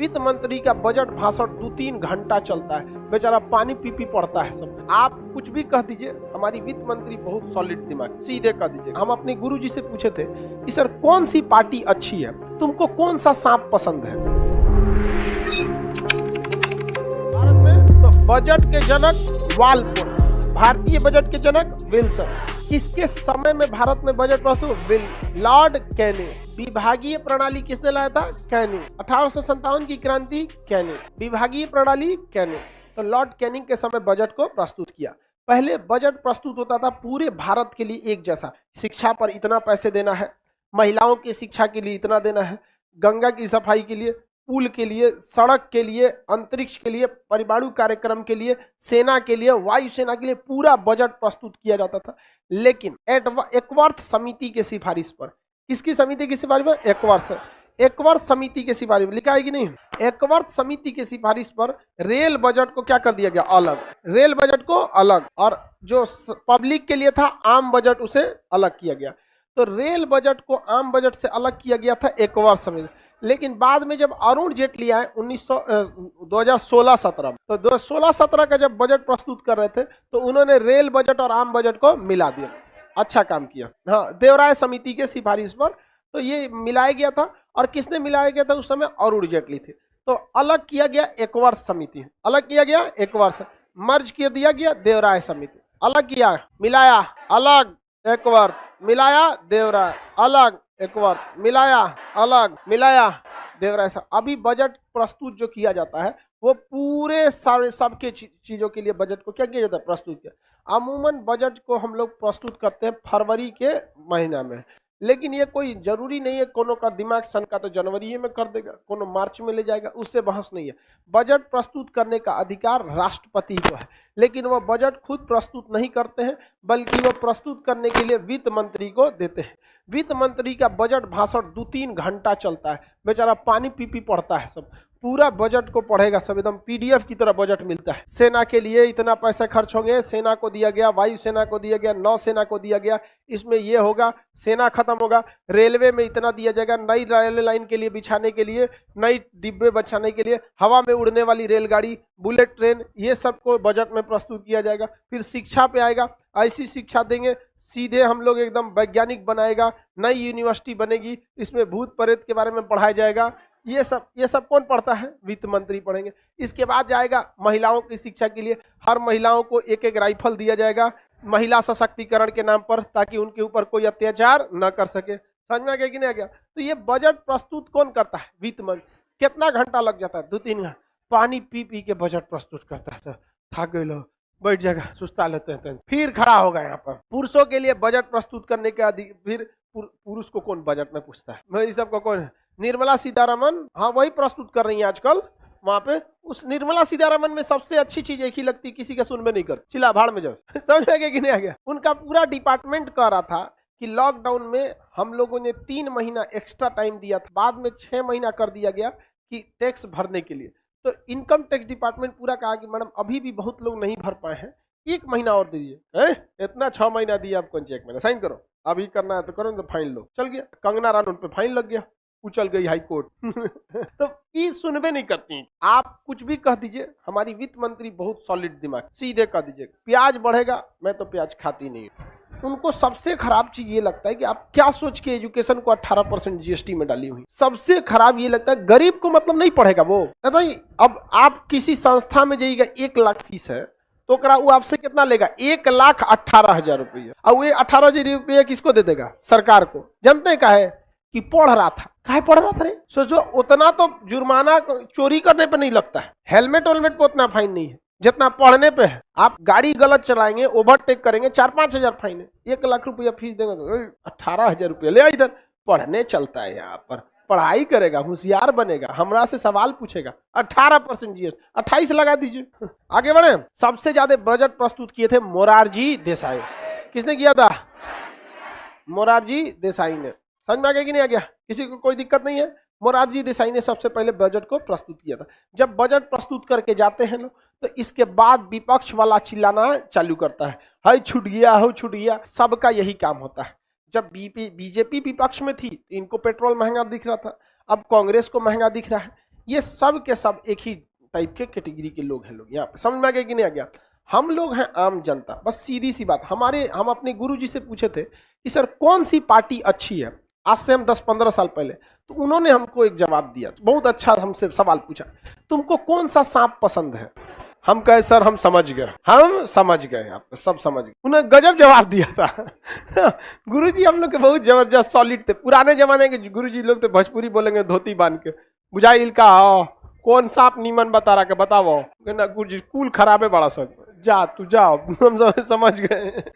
वित्त मंत्री का बजट भाषण 2-3 घंटा चलता है, बेचारा पानी पी पी पड़ता है सब। आप कुछ भी कह दीजिए, हमारी वित्त मंत्री बहुत सॉलिड दिमाग, सीधे कह दीजिए। हम अपने गुरुजी से पूछे थे कि सर कौन सी पार्टी अच्छी है, तुमको कौन सा सांप पसंद है? भारत में तो बजट के जनक वालपोल, भारतीय बजट के जनक विल्सन। किसके समय में भारत में बजट प्रस्तुत? Lord Canning. विभागीय प्रणाली किसने लाया था? कैनिंग। 1857 की क्रांति कैनिंग। विभागीय प्रणाली कैनिंग। तो लॉर्ड कैनिंग के समय बजट को प्रस्तुत किया। पहले बजट प्रस्तुत होता था पूरे भारत के लिए एक जैसा, शिक्षा पर इतना पैसे देना है, महिलाओं की शिक्षा के लिए इतना देना है, गंगा की सफाई के लिए, पुल के लिए, सड़क के लिए, अंतरिक्ष के लिए, परमाणु कार्यक्रम के लिए, सेना के लिए, वायुसेना के लिए पूरा बजट प्रस्तुत किया जाता था। लेकिन एकवर्थ समिति के सिफारिश पर, किसकी समिति की सिफारिश पर? एकवर्थ समिति के सिफारिश पर, लिखा है कि नहीं? एकवर्थ समिति के सिफारिश पर रेल बजट को क्या कर दिया गया? अलग। रेल बजट को अलग, और जो पब्लिक के लिए था आम बजट उसे अलग किया गया। तो रेल बजट को आम बजट से अलग किया गया था एकवर्थ समिति। लेकिन बाद में जब अरुण जेटली आए 2016-17 में, तो 2016-17 का जब बजट प्रस्तुत कर रहे थे तो उन्होंने रेल बजट और आम बजट को मिला दिया। अच्छा काम किया। हाँ, देवराय समिति के सिफारिश पर तो ये मिलाया गया था। और किसने मिलाया गया था उस समय? अरुण जेटली थे। तो अलग किया गया एकवर्थ समिति, अलग किया गया एकवर्थ, मर्ज कर दिया गया देवराय समिति, अलग किया, मिलाया, अलग एकवर्थ, मिलाया देवराय, अलग एकवर्थ, मिलाया, अलग, मिलाया देवराय। अभी बजट प्रस्तुत जो किया जाता है वो पूरे सारे सबके चीजों के लिए बजट को क्या किया जाता है? प्रस्तुत किया। अमूमन बजट को हम लोग प्रस्तुत करते हैं फरवरी के महीना में, लेकिन ये कोई जरूरी नहीं है। कोनो का दिमाग सन का तो जनवरी में कर देगा, कोनो मार्च में ले जाएगा, उससे बहस नहीं है। बजट प्रस्तुत करने का अधिकार राष्ट्रपति को है, लेकिन वह बजट खुद प्रस्तुत नहीं करते हैं, बल्कि वह प्रस्तुत करने के लिए वित्त मंत्री को देते हैं। वित्त मंत्री का बजट भाषण 2-3 घंटा चलता है, बेचारा पानी पी पी पड़ता है सब। पूरा बजट को पढ़ेगा सब, एकदम पीडीएफ की तरह बजट मिलता है। सेना के लिए इतना पैसा खर्च होंगे, सेना को दिया गया, वायुसेना को दिया गया, नौसेना को दिया गया, इसमें ये होगा, सेना खत्म होगा। रेलवे में इतना दिया जाएगा, नई रेलवे लाइन के लिए बिछाने के लिए, नई डिब्बे बचाने के लिए, हवा में उड़ने वाली रेलगाड़ी, बुलेट ट्रेन, ये सबको बजट में प्रस्तुत किया जाएगा। फिर शिक्षा पे आएगा, ऐसी शिक्षा देंगे सीधे हम लोग एकदम वैज्ञानिक बनाएगा, नई यूनिवर्सिटी बनेगी, इसमें भूत प्रेत के बारे में पढ़ाया जाएगा। ये सब कौन पढ़ता है? वित्त मंत्री पढ़ेंगे। इसके बाद जाएगा महिलाओं की शिक्षा के लिए, हर महिलाओं को एक एक राइफल दिया जाएगा महिला सशक्तिकरण के नाम पर, ताकि उनके ऊपर कोई अत्याचार न कर सके। समझ में आ गया कि नहीं आ गया? तो ये बजट प्रस्तुत कौन करता है? वित्त मंत्री। कितना घंटा लग जाता है? 2-3 घंटा। पानी पी पी के बजट प्रस्तुत करता है सर, थक गए लोग, बैठ जाएगा, सुस्ता लेते हैं, फिर खड़ा होगा यहाँ पर। पुरुषों के लिए बजट प्रस्तुत करने के फिर पुरुष को कौन बजट में पूछता है? भाई सबको कौन है? निर्मला सीतारमन, हाँ वही प्रस्तुत कर रही है आजकल वहां पे। उस निर्मला सीतारमन में सबसे अच्छी चीज एक ही लगती, किसी का सुनबे नहीं कर, चिल्ला भाड़ में जाओ। समझ में आ गया कि नहीं आ गया? उनका पूरा डिपार्टमेंट कह रहा था कि लॉकडाउन में हम लोगों ने 3 महीना एक्स्ट्रा टाइम दिया था, बाद में 6 महीना कर दिया गया कि टैक्स भरने के लिए। तो इनकम टैक्स डिपार्टमेंट पूरा कहा कि मैडम अभी भी बहुत लोग नहीं भर पाए हैं, 1 महीना और दीजिए। इतना 6 महीना दिया, आप कौन 1 महीना? साइन करो, अभी करना है तो करो, तो फाइन लो। चल गया कंगना रनौत पे फाइन लग गया, उछल गई हाई कोर्ट। तो ये सुनबे नहीं करती। आप कुछ भी कह दीजिए, हमारी वित्त मंत्री बहुत सॉलिड दिमाग, सीधे कह दीजिए प्याज बढ़ेगा, मैं तो प्याज खाती नहीं। उनको सबसे खराब चीज ये लगता है कि आप क्या सोच के एजुकेशन को 18% जीएसटी में डाली हुई। सबसे खराब ये लगता है गरीब को मतलब नहीं पढ़ेगा वो। नहीं, अब आप किसी संस्था में जाइएगा, 1 लाख फीस है, तो वो आपसे कितना लेगा? 1,18,000 रुपये। और वो 18,000 रुपये किसको दे देगा? सरकार को। जानते का है कि पढ़ रहा था। काहे पढ़ रहा था रे? सोचो, उतना तो जुर्माना चोरी करने पे नहीं लगता है, हेलमेट वेलमेट को उतना फाइन नहीं है जितना पढ़ने पे है। आप गाड़ी गलत चलाएंगे, ओवरटेक करेंगे, 4-5 हजार फाइन है। 1 लाख रुपया फीस देंगे तो 18,000 रुपया ले इधर। पढ़ने चलता है यहाँ पर, पढ़ाई करेगा, होशियार बनेगा, हमरा से सवाल पूछेगा। 18% जीएसटी, 28 लगा दीजिए। आगे बढ़े। सबसे ज्यादा बजट प्रस्तुत किए थे मोरारजी देसाई। किसने किया था? मोरारजी देसाई ने। समझ में आ गया कि नहीं आ गया? किसी को कोई दिक्कत नहीं है? मोरारजी देसाई ने सबसे पहले बजट को प्रस्तुत किया था। जब बजट प्रस्तुत करके जाते हैं लोग, तो इसके बाद विपक्ष वाला चिल्लाना चालू करता है, हाय छूट गया, हो छूट गया। सबका यही काम होता है। जब बीजेपी विपक्ष में थी, इनको पेट्रोल महंगा दिख रहा था, अब कांग्रेस को महंगा दिख रहा है। ये सब के सब एक ही टाइप के कैटेगरी के लोग हैं। लोग यहाँ पे समझ में आ गया कि नहीं आ गया? हम लोग हैं आम जनता। बस सीधी सी बात, हम अपने गुरुजी से पूछे थे कि सर कौन सी पार्टी अच्छी है, आज से हम 10-15 साल पहले, तो उन्होंने हमको एक जवाब दिया, बहुत अच्छा हमसे सवाल पूछा, तुमको कौन सा सांप पसंद है? हम कहे सर हम समझ गए, आप सब समझ गए। उन्होंने गजब जवाब दिया था। गुरुजी हम लोग के बहुत जबरदस्त सॉलिड थे। पुराने जमाने के गुरुजी लोग तो भोजपुरी बोलेंगे धोती बांध के, बुझाइल का कौन सांप नीमन बता रहा के बताओ, गुरुजी कूल खराबे बड़ा सब, जा तू जाओ, हम समझ गए।